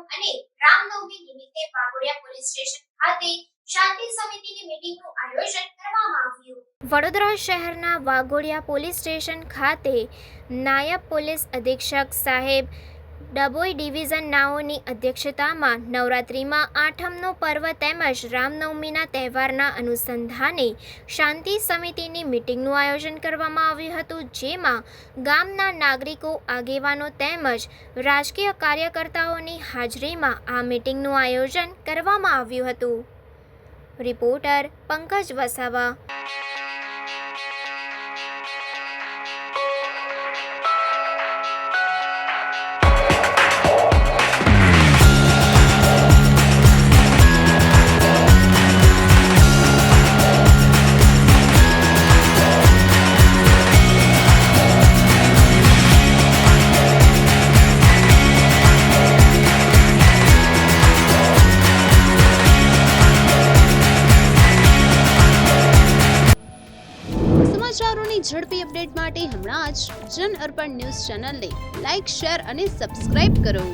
અને રામનવમી નિમિત્તે Waghodia police station ખાતે શાંતિ સમિતિની મીટિંગનું આયોજન કરવામાં આવ્યું। વડોદરા શહેરના વાઘોડિયા પોલીસ સ્ટેશન ખાતે નાયબ પોલીસ અધિક્ષક સાહેબ ડભોઈ ડિવિઝન નાઓની અધ્યક્ષતામાં નવરાત્રિમાં આઠમનો પર્વ તેમજ રામનવમીના તહેવારના અનુસંધાને શાંતિ સમિતિની મીટિંગનું આયોજન કરવામાં આવ્યું હતું, જેમાં ગામના નાગરિકો, આગેવાનો તેમજ રાજકીય કાર્યકર્તાઓની હાજરીમાં આ મીટિંગનું આયોજન કરવામાં આવ્યું હતું। રિપોર્ટર પંકજ વસાવા। સમાચારોની ઝડપી અપડેટ માટે હમણાં જ જન અર્પણ ન્યૂઝ ચેનલને લાઇક, શેર અને સબસ્ક્રાઇબ કરો।